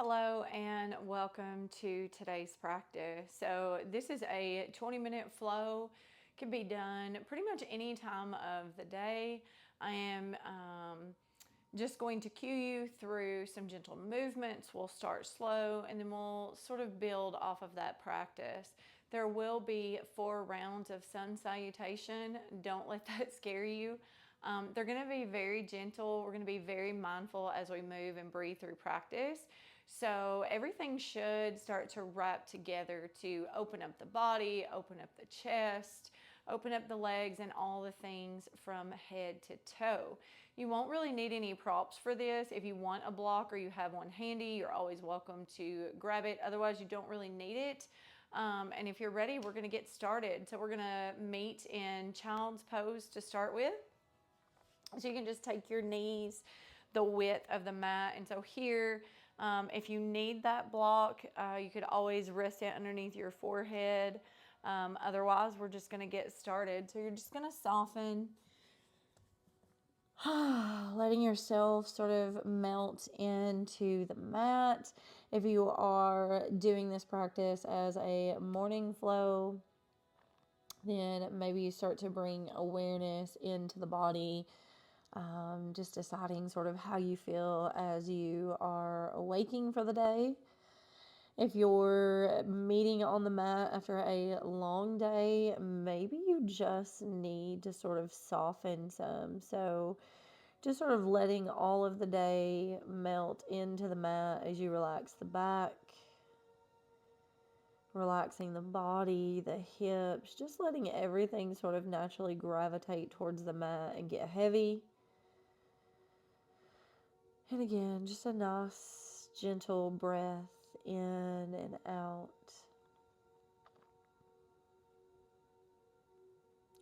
Hello and welcome to today's practice. So this is a 20-minute flow. Can be done pretty much any time of the day. I am just going to cue you through some gentle movements. We'll start slow and then we'll sort of build off of that practice. There will be 4 rounds of sun salutation. Don't let that scare you. They're going to be very gentle. We're going to be very mindful as we move and breathe through practice. So everything should start to wrap together to open up the body, open up the chest, open up the legs, and all the things from head to toe. You won't really need any props for this. If you want a block or you have one handy, you're always welcome to grab it. Otherwise, you don't really need it. And if you're ready, we're going to get started. So we're going to meet in child's pose to start with. So you can just take your knees the width of the mat. And so here, if you need that block, you could always rest it underneath your forehead. Otherwise, we're just going to get started. So you're just going to soften, letting yourself sort of melt into the mat. If you are doing this practice as a morning flow, then maybe you start to bring awareness into the body. Just deciding sort of how you feel as you are awaking for the day. If you're meeting on the mat after a long day, maybe you just need to sort of soften some. So just sort of letting all of the day melt into the mat as you relax the back, relaxing the body, the hips, just letting everything sort of naturally gravitate towards the mat and get heavy. And again, just a nice, gentle breath in and out.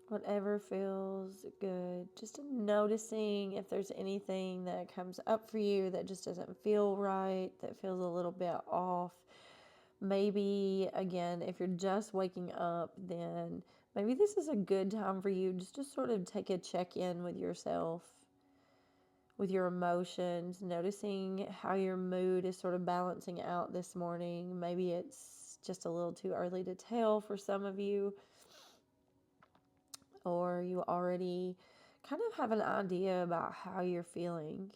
Whatever feels good. Just noticing if there's anything that comes up for you that just doesn't feel right, that feels a little bit off. Maybe, again, if you're just waking up, then maybe this is a good time for you just to sort of take a check-in with yourself, with your emotions, noticing how your mood is sort of balancing out this morning. Maybe it's just a little too early to tell for some of you, or you already kind of have an idea about how you're feeling.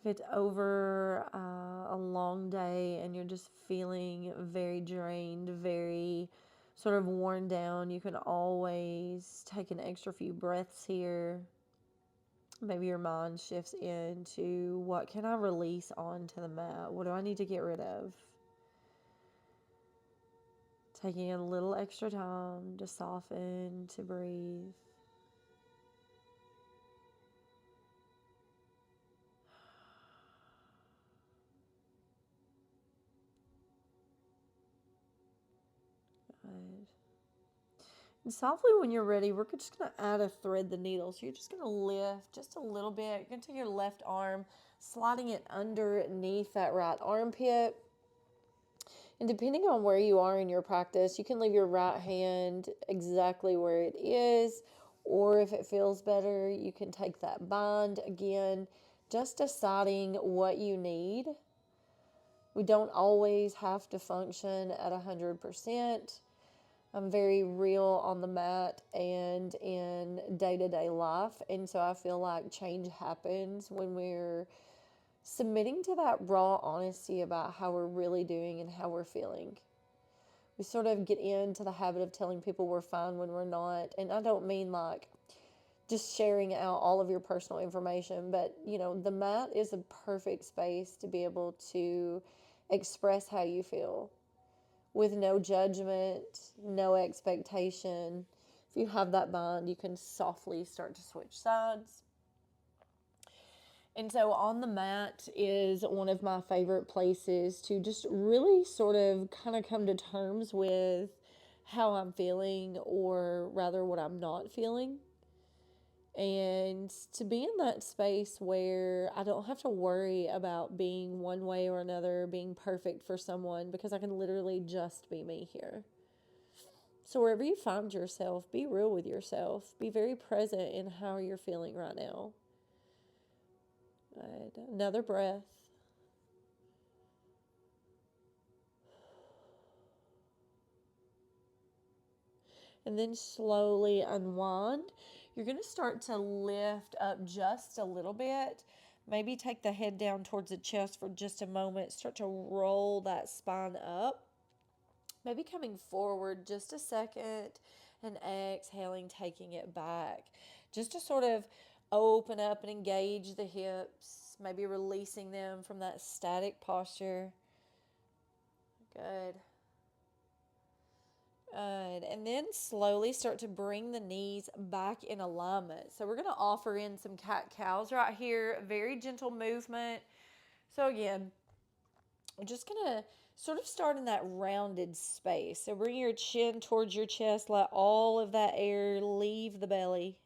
If it's over a long day and you're just feeling very drained, very sort of worn down, you can always take an extra few breaths here. Maybe your mind shifts into, what can I release onto the mat? What do I need to get rid of? Taking a little extra time to soften, to breathe. Good. And softly, when you're ready, we're just going to add a thread the needle. So you're just going to lift just a little bit. You're going to take your left arm, sliding it underneath that right armpit. And depending on where you are in your practice, you can leave your right hand exactly where it is. Or if it feels better, you can take that bind. Again, just deciding what you need. We don't always have to function at 100%. I'm very real on the mat and in day-to-day life. And so I feel like change happens when we're submitting to that raw honesty about how we're really doing and how we're feeling. We sort of get into the habit of telling people we're fine when we're not. And I don't mean like just sharing out all of your personal information, but the mat is a perfect space to be able to express how you feel with no judgment, no expectation. If you have that bind, you can softly start to switch sides. And so on the mat is one of my favorite places to just really sort of kind of come to terms with how I'm feeling, or rather what I'm not feeling. And to be in that space where I don't have to worry about being one way or another, being perfect for someone, because I can literally just be me here. So wherever you find yourself, be real with yourself. Be very present in how you're feeling right now. Good. Another breath. And then slowly unwind. You're going to start to lift up just a little bit. Maybe take the head down towards the chest for just a moment. Start to roll that spine up. Maybe coming forward just a second and exhaling, taking it back. Just to sort of open up and engage the hips. Maybe releasing them from that static posture. Good. Good. And then slowly start to bring the knees back in alignment. So we're going to offer in some cat-cows right here. Very gentle movement. So again, we're just going to sort of start in that rounded space. So bring your chin towards your chest. Let all of that air leave the belly.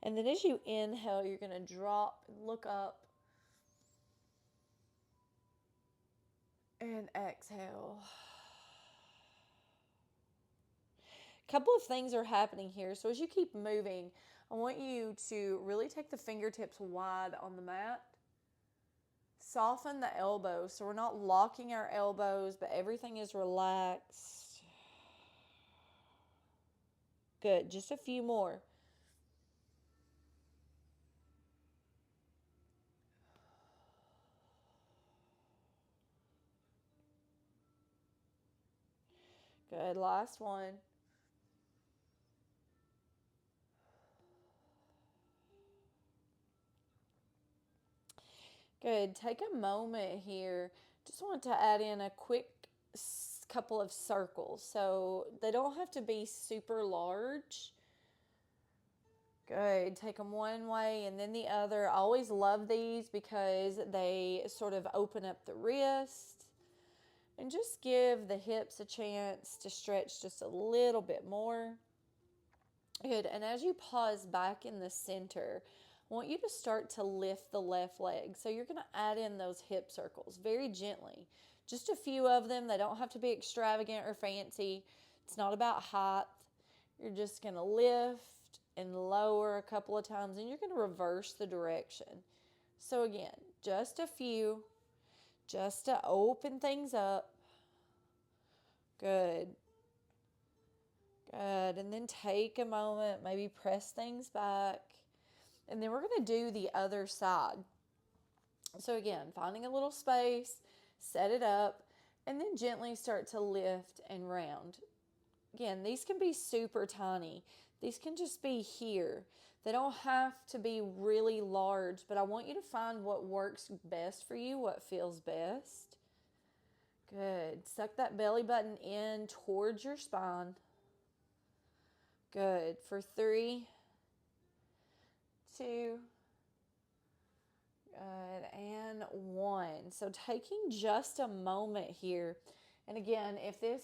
And then as you inhale, you're going to drop and look up. And exhale. A couple of things are happening here. So as you keep moving, I want you to really take the fingertips wide on the mat. Soften the elbows. So we're not locking our elbows, but everything is relaxed. Good. Just a few more. Good. Last one. Good. Take a moment here. Just want to add in a quick couple of circles. So they don't have to be super large. Good. Take them one way and then the other. I always love these because they sort of open up the wrist and just give the hips a chance to stretch just a little bit more. Good. And as you pause back in the center, I want you to start to lift the left leg. So you're going to add in those hip circles very gently. Just a few of them. They don't have to be extravagant or fancy. It's not about height. You're just going to lift and lower a couple of times, and you're going to reverse the direction. So again, just a few, just to open things up. Good. Good. And then take a moment, maybe press things back. And then we're going to do the other side. So again, finding a little space, set it up, and then gently start to lift and round. Again, these can be super tiny. These can just be here. They don't have to be really large, but I want you to find what works best for you, what feels best. Good. Suck that belly button in towards your spine. Good. For 3, 2, good, and 1. So taking just a moment here. And again, if this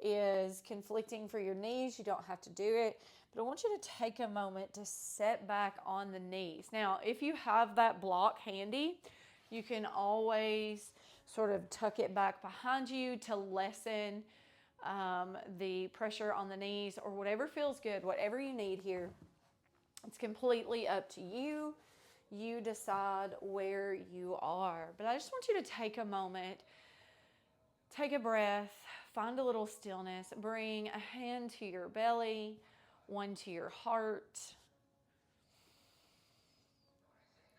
is conflicting for your knees, you don't have to do it. But I want you to take a moment to set back on the knees. Now, if you have that block handy, you can always sort of tuck it back behind you to lessen the pressure on the knees, or whatever feels good, whatever you need here. It's completely up to you. You decide where you are. But I just want you to take a moment, take a breath, find a little stillness, bring a hand to your belly, one to your heart,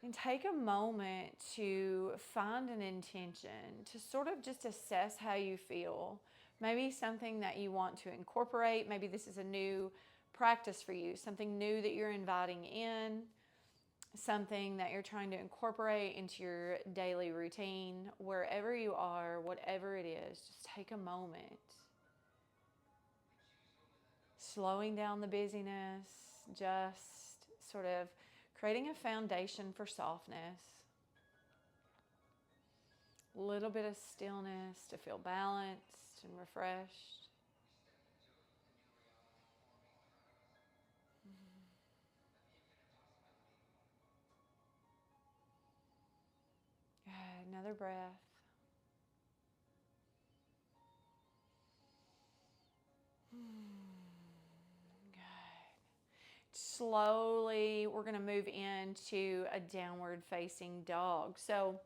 and take a moment to find an intention, to sort of just assess how you feel. Maybe something that you want to incorporate. Maybe this is a new practice for you, something new that you're inviting in, something that you're trying to incorporate into your daily routine. Wherever you are, whatever it is, just take a moment. Slowing down the busyness, just sort of creating a foundation for softness. A little bit of stillness to feel balanced and refreshed. Good. Another breath. Good. slowly we're going to move into a downward facing dog. So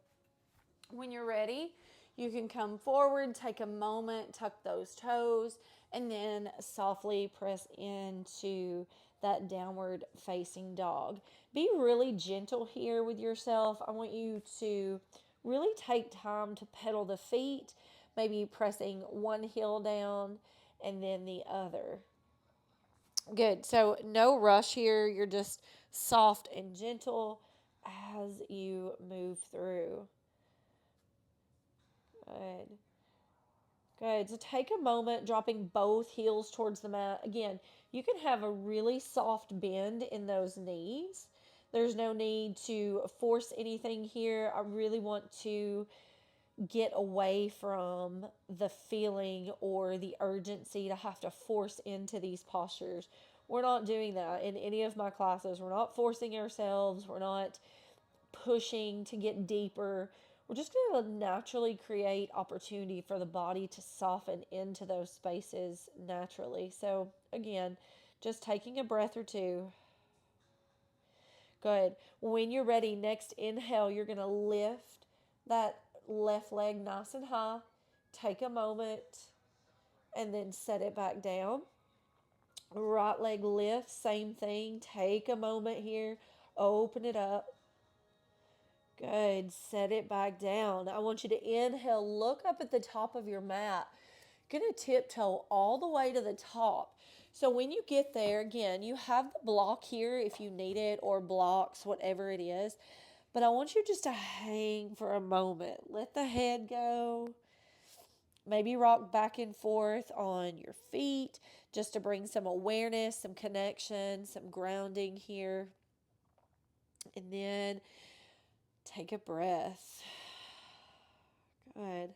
when you're ready, you can come forward, take a moment, tuck those toes, and then softly press into that downward facing dog. Be really gentle here with yourself. I want you to really take time to pedal the feet, maybe pressing one heel down and then the other. Good. So no rush here. You're just soft and gentle as you move through. Good. Good. So take a moment, dropping both heels towards the mat. Again, you can have a really soft bend in those knees. There's no need to force anything here. I really want to get away from the feeling or the urgency to have to force into these postures. We're not doing that in any of my classes. We're not forcing ourselves. We're not pushing to get deeper. We're just going to naturally create opportunity for the body to soften into those spaces naturally. So, again, just taking a breath or two. Good. When you're ready, next inhale, you're going to lift that left leg nice and high. Take a moment and then set it back down. Right leg lift, same thing. Take a moment here. Open it up. Good. Set it back down. I want you to inhale. Look up at the top of your mat. Gonna tiptoe all the way to the top. So when you get there, again, you have the block here if you need it, or blocks, whatever it is. But I want you just to hang for a moment. Let the head go. Maybe rock back and forth on your feet just to bring some awareness, some connection, some grounding here. And then take a breath. Good.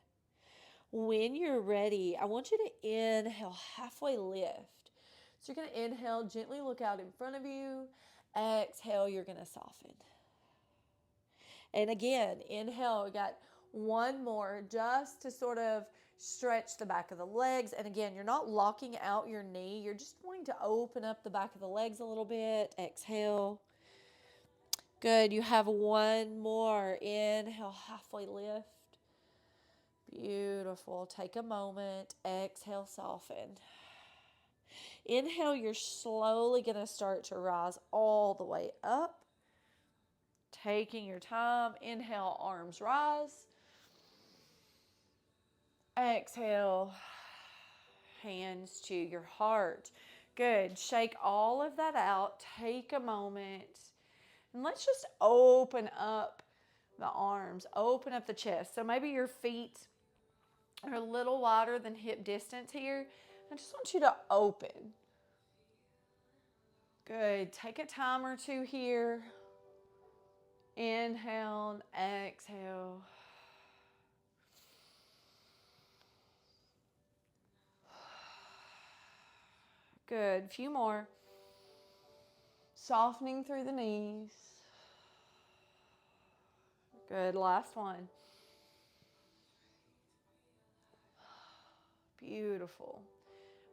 When you're ready, I want you to inhale, halfway lift. So you're going to inhale, gently look out in front of you. Exhale, you're going to soften. And again, inhale, we got one more just to sort of stretch the back of the legs. And again, you're not locking out your knee. You're just wanting to open up the back of the legs a little bit. Exhale. Good. You have one more. Inhale, halfway lift. Beautiful. Take a moment. Exhale, soften. Inhale, you're slowly going to start to rise all the way up. Taking your time. Inhale, arms rise. Exhale, hands to your heart. Good. Shake all of that out. Take a moment. And let's just open up the arms. Open up the chest. So maybe your feet are a little wider than hip distance here. I just want you to open. Good. Take a time or two here. Inhale and exhale. Good. Few more. Softening through the knees. Good. Last one. Beautiful.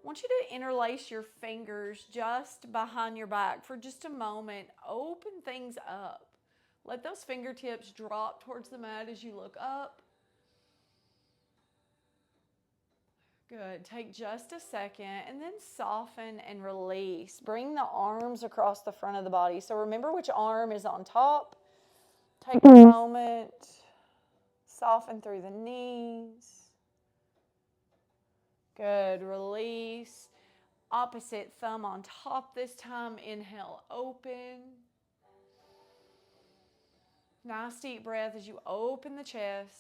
I want you to interlace your fingers just behind your back for just a moment. Open things up. Let those fingertips drop towards the mat as you look up. Good. Take just a second and then soften and release. Bring the arms across the front of the body. So remember which arm is on top. Take a moment. Soften through the knees. Good. Release. Opposite thumb on top this time. Inhale, open. Nice deep breath as you open the chest.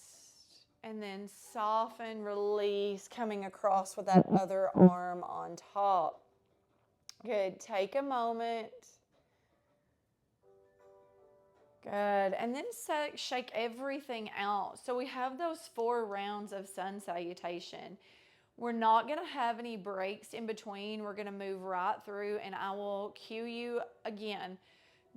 And then soften, release, coming across with that other arm on top. Good. Take a moment. Good. And then shake everything out. So we have those 4 rounds of sun salutation. We're not going to have any breaks in between. We're going to move right through, and I will cue you again.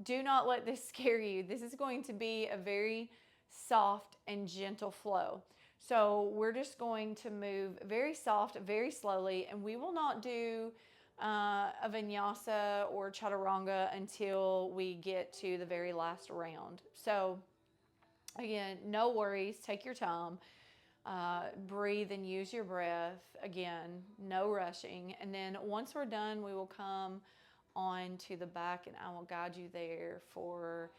Do not let this scare you. This is going to be a very soft and gentle flow. So we're just going to move very soft, very slowly, and we will not do a vinyasa or chaturanga until we get to the very last round. So again, no worries, take your time. Breathe and use your breath. Again, no rushing. And then once we're done, we will come on to the back and I will guide you there for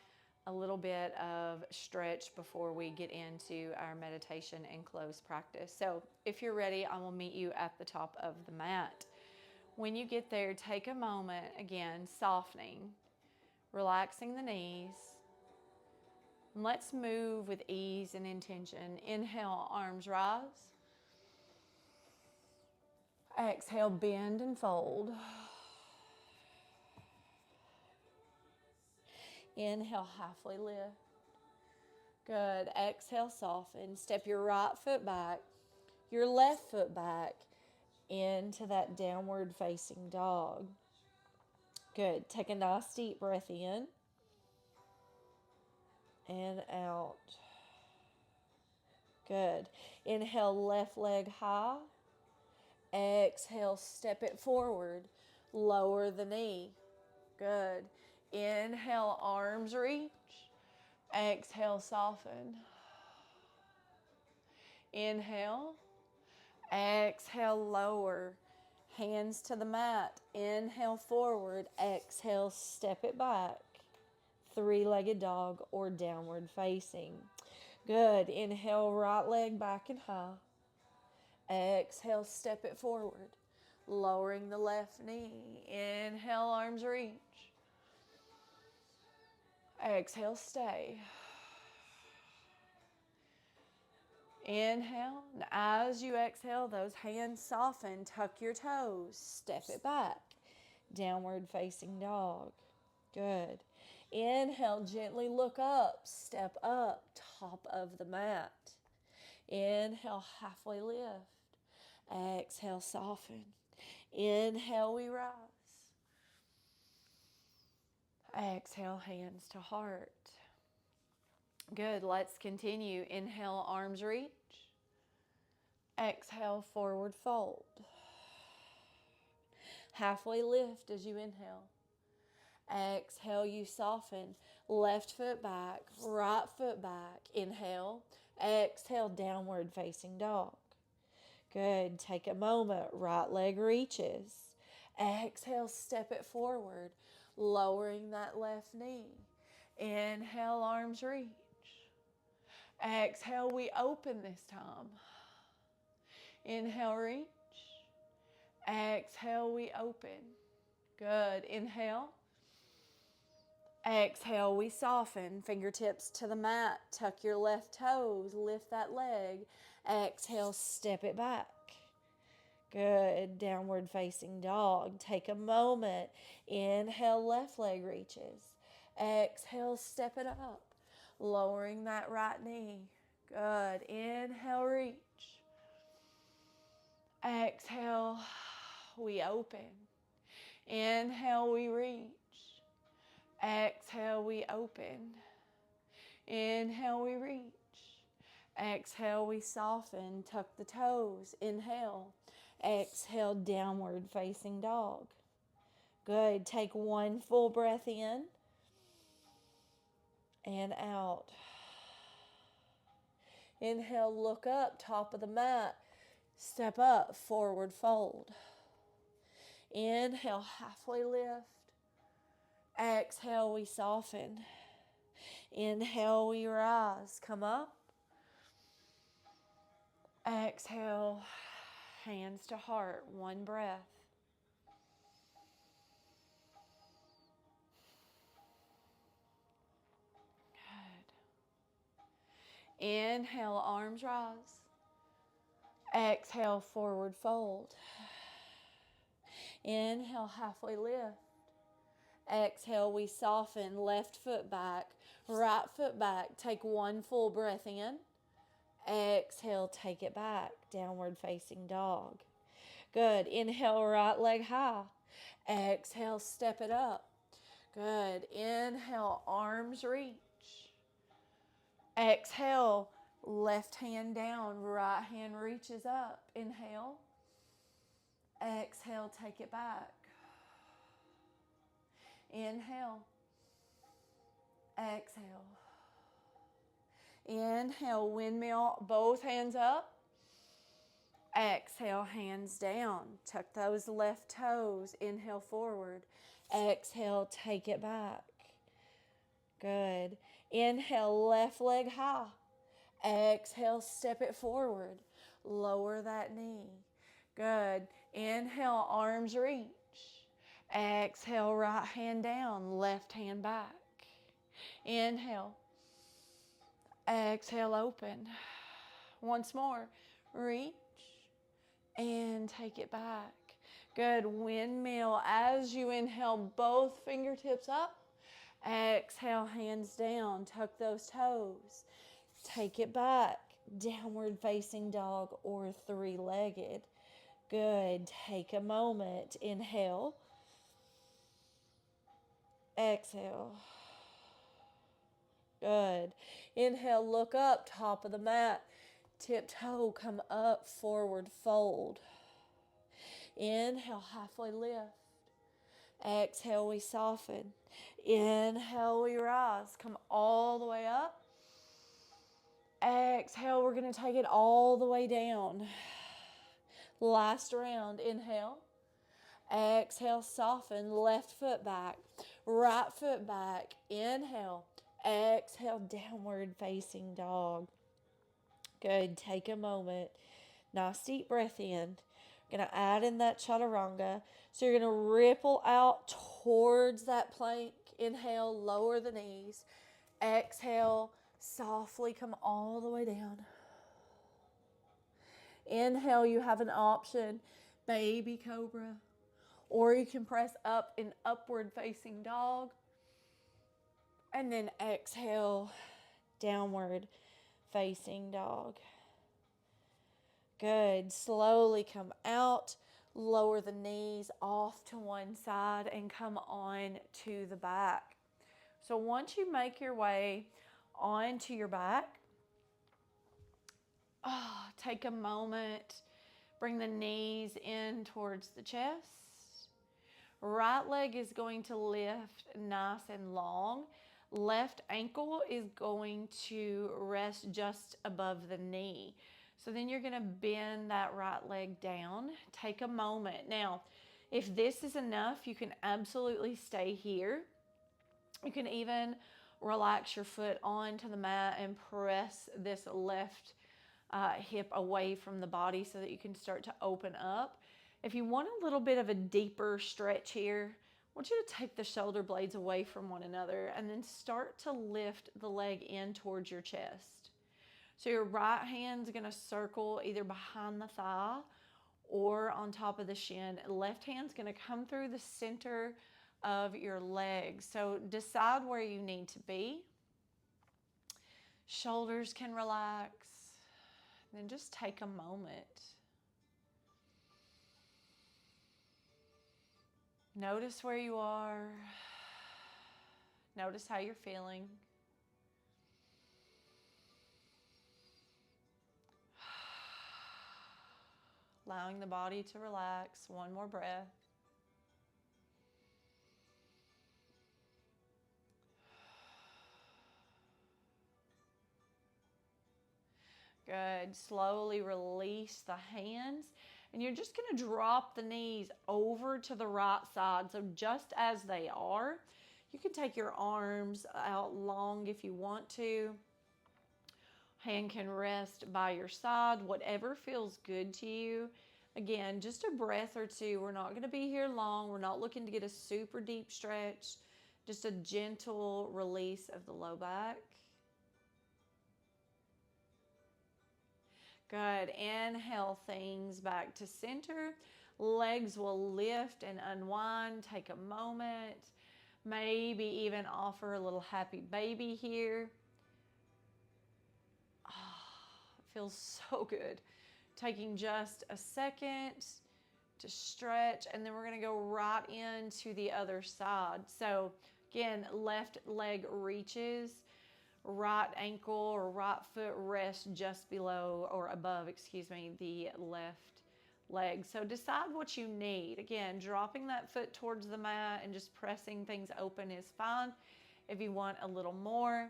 a little bit of stretch before we get into our meditation and close practice. So if you're ready, I will meet you at the top of the mat. When you get there, take a moment, again, softening, relaxing the knees. And let's move with ease and intention. Inhale, arms rise. Exhale, bend and fold. Inhale, halfway lift. Good. Exhale, soften. Step your right foot back, your left foot back into that downward facing dog. Good. Take a nice deep breath in and out. Good. Inhale, left leg high. Exhale, step it forward. Lower the knee. Good. Inhale, arms reach. Exhale, soften. Inhale. Exhale, lower. Hands to the mat. Inhale, forward. Exhale, step it back. Three-legged dog or downward facing. Good. Inhale, right leg back and high. Exhale, step it forward. Lowering the left knee. Inhale, arms reach. Exhale, stay. Inhale, and as you exhale, those hands soften, tuck your toes, step it back. Downward facing dog. Good. Inhale, gently look up, step up, top of the mat. Inhale, halfway lift. Exhale, soften. Inhale, we rise. Exhale, hands to heart. Good, let's continue. Inhale, arms reach. Exhale, forward fold. Halfway lift as you inhale. Exhale, you soften. Left foot back, right foot back. Inhale. Exhale, downward facing dog. Good. Take a moment. Right leg reaches. Exhale, step it forward, lowering that left knee. Inhale, arms reach. Exhale, we open this time. Inhale, reach. Exhale, we open. Good. Inhale. Exhale, we soften. Fingertips to the mat. Tuck your left toes. Lift that leg. Exhale, step it back. Good. Downward facing dog. Take a moment. Inhale, left leg reaches. Exhale, step it up. Lowering that right knee. Good. Inhale, reach. Exhale, we open. Inhale, we reach. Exhale, we open. Inhale, we reach. Exhale, we soften. Tuck the toes. Inhale. Exhale, downward facing dog. Good. Take one full breath in and out. Inhale, look up, top of the mat. Step up, forward fold. Inhale, halfway lift. Exhale, we soften. Inhale, we rise. Come up. Exhale, hands to heart. One breath. Good. Inhale, arms rise. Exhale, forward fold. Inhale, halfway lift. Exhale, we soften. Left foot back, right foot back. Take one full breath in. Exhale, take it back. Downward facing dog. Good. Inhale, right leg high. Exhale, step it up. Good. Inhale, arms reach. Exhale, left hand down, right hand reaches up. Inhale. Exhale, take it back. Inhale. Exhale. Inhale, windmill, both hands up. Exhale, hands down. Tuck those left toes. Inhale, forward. Exhale, take it back. Good. Inhale, left leg high. Exhale, step it forward. Lower that knee. Good. Inhale, arms reach. Exhale, right hand down, left hand back. Inhale. Exhale, open. Once more. Reach and take it back. Good. Windmill. As you inhale, both fingertips up. Exhale, hands down. Tuck those toes. Take it back. Downward facing dog or three-legged. Good. Take a moment. Inhale. Exhale. Good. Inhale, look up, top of the mat. Tiptoe, come up, forward fold. Inhale, halfway lift. Exhale, we soften. Inhale, we rise. Come all the way up. Exhale, we're going to take it all the way down. Last round. Inhale. Exhale, soften. Left foot back. Right foot back. Inhale. Exhale, downward facing dog. Good. Take a moment. Nice deep breath in. Going to add in that chaturanga. So you're going to ripple out towards that plank. Inhale, lower the knees. Exhale, softly come all the way down. Inhale, you have an option, baby cobra, or you can press up in upward facing dog. And then exhale, downward facing dog. Good. Slowly come out, lower the knees off to one side and come on to the back. So once you make your way onto your back, take a moment, bring the knees in towards the chest. Right leg is going to lift nice and long. Left ankle is going to rest just above the knee. So then you're going to bend that right leg down. Take a moment. Now, if this is enough, you can absolutely stay here. You can even relax your foot onto the mat and press this left hip away from the body so that you can start to open up. If you want a little bit of a deeper stretch here, I want you to take the shoulder blades away from one another and then start to lift the leg in towards your chest. So your right hand's going to circle either behind the thigh or on top of the shin. Left hand's going to come through the center of your legs. So decide where you need to be. Shoulders can relax. Then just take a moment. Notice where you are. Notice how you're feeling. Allowing the body to relax. One more breath. Good. Slowly release the hands. And you're just going to drop the knees over to the right side. So just as they are, you can take your arms out long if you want to. Hand can rest by your side, whatever feels good to you. Again, just a breath or two. We're not going to be here long. We're not looking to get a super deep stretch. Just a gentle release of the low back. Good. Inhale things back to center. Legs will lift and unwind. Take a moment. Maybe even offer a little happy baby here. It feels so good. Taking just a second to stretch, and then we're going to go right into the other side. So again, left leg reaches. Right ankle or right foot rests just below or above, the left legs. So decide what you need. Again, dropping that foot towards the mat and just pressing things open is fine. If you want a little more,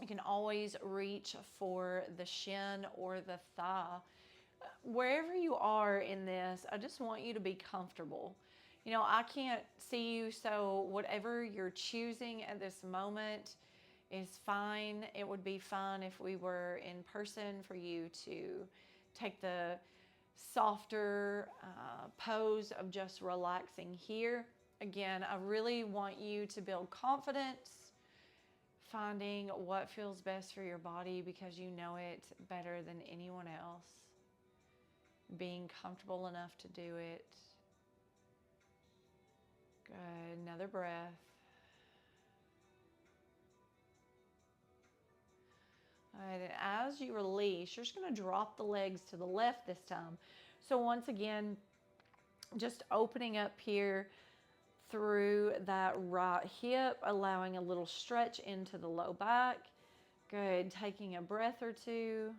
you can always reach for the shin or the thigh. Wherever you are in this, I just want you to be comfortable. You know, I can't see you, so whatever you're choosing at this moment is fine. It would be fine if we were in person for you to take the softer pose of just relaxing here. Again, I really want you to build confidence, finding what feels best for your body because you know it better than anyone else. Being comfortable enough to do it. Good. Another breath. All right, and as you release, you're just going to drop the legs to the left this time. So once again, just opening up here through that right hip, allowing a little stretch into the low back. Good. Taking a breath or two.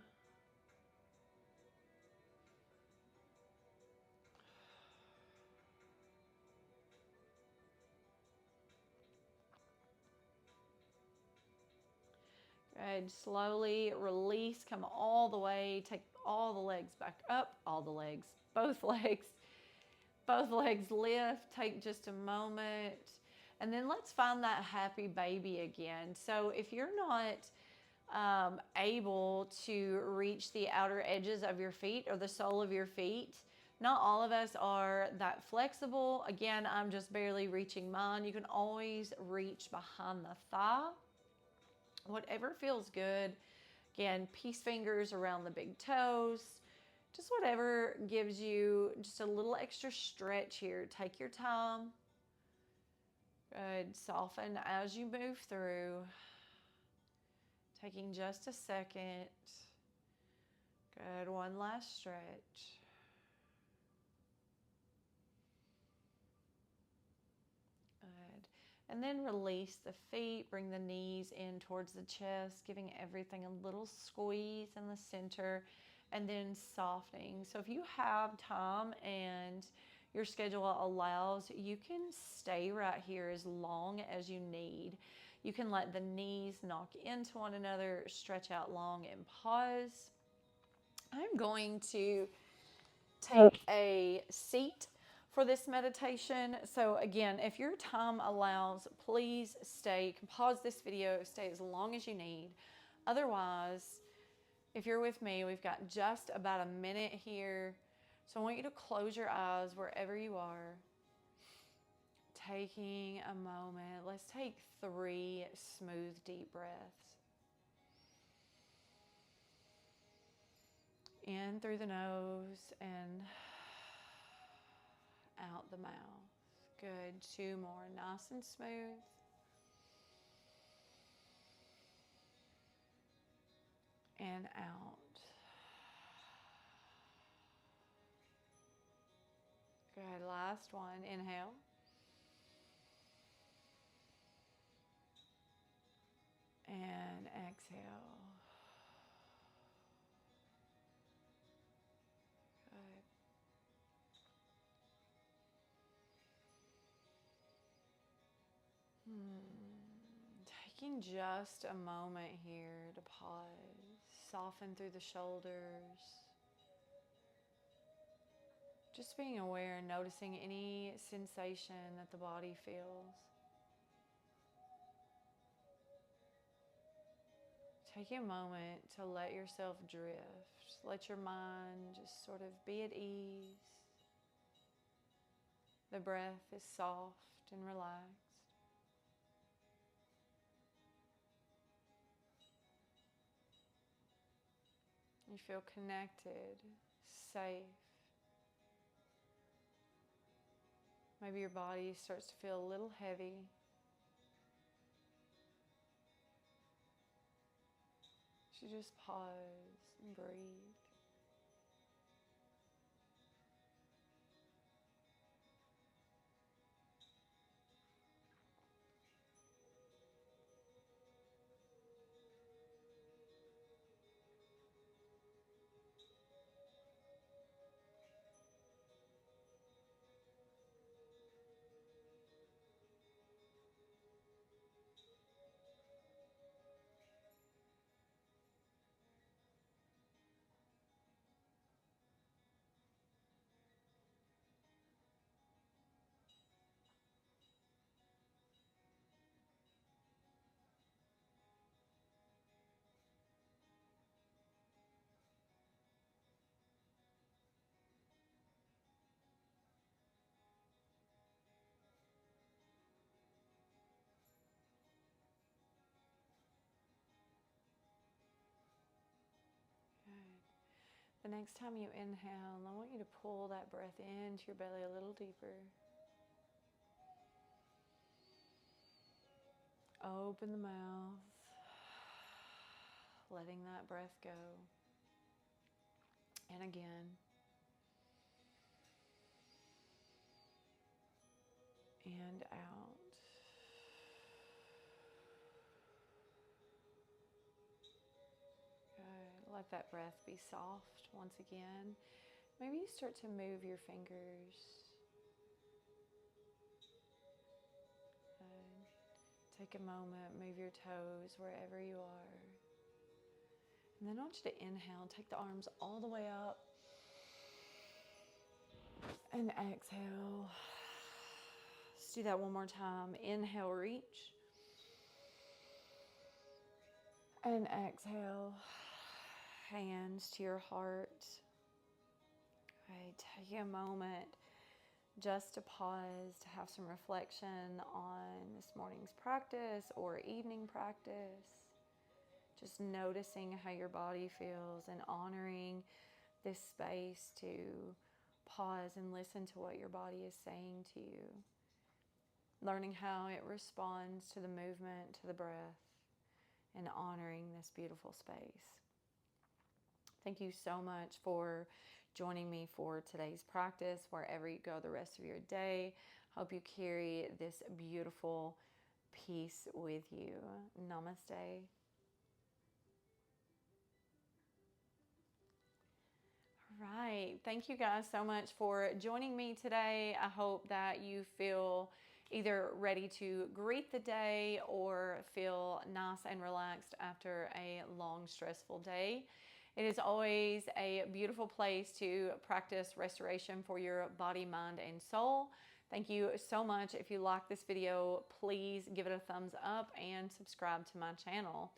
Good. Slowly release. Come all the way. Take all the legs back up. All the legs. Both legs. Both legs lift. Take just a moment. And then let's find that happy baby again. So if you're not able to reach the outer edges of your feet or the sole of your feet, not all of us are that flexible. Again, I'm just barely reaching mine. You can always reach behind the thigh. Whatever feels good. Again, peace fingers around the big toes. Just whatever gives you just a little extra stretch here. Take your time. Good. Soften as you move through. Taking just a second. Good. One last stretch. Good. And then release the feet. Bring the knees in towards the chest, giving everything a little squeeze in the center. And then softening. So if you have time and your schedule allows, you can stay right here as long as you need. You can let the knees knock into one another, stretch out long and pause. I'm going to take a seat for this meditation. So again, if your time allows, please stay. You can pause this video, stay as long as you need. Otherwise, if you're with me, we've got just about a minute here. So I want you to close your eyes wherever you are. Taking a moment. Let's take 3 smooth, deep breaths. In through the nose and out the mouth. Good. 2 more. Nice and smooth. And out. Good. Last one. Inhale. And exhale. Good. Taking just a moment here to pause. Soften through the shoulders. Just being aware and noticing any sensation that the body feels. Take a moment to let yourself drift. Let your mind just sort of be at ease. The breath is soft and relaxed. You feel connected, safe. Maybe your body starts to feel a little heavy. So just pause and breathe. The next time you inhale, I want you to pull that breath into your belly a little deeper. Open the mouth, letting that breath go. And again. And out. Good. Let that breath be soft once again. Maybe you start to move your fingers. Good. Take a moment, move your toes wherever you are. And then I want you to inhale, take the arms all the way up. And exhale. Let's do that one more time. Inhale, reach. And exhale, hands to your heart. Okay, take a moment just to pause, to have some reflection on this morning's practice or evening practice. Just noticing how your body feels and honoring this space to pause and listen to what your body is saying to you. Learning how it responds to the movement, to the breath, and honoring this beautiful space. Thank you so much for joining me for today's practice, wherever you go the rest of your day. Hope you carry this beautiful peace with you. Namaste. All right. Thank you guys so much for joining me today. I hope that you feel either ready to greet the day or feel nice and relaxed after a long, stressful day. It is always a beautiful place to practice restoration for your body, mind, and soul. Thank you so much. If you like this video, please give it a thumbs up and subscribe to my channel.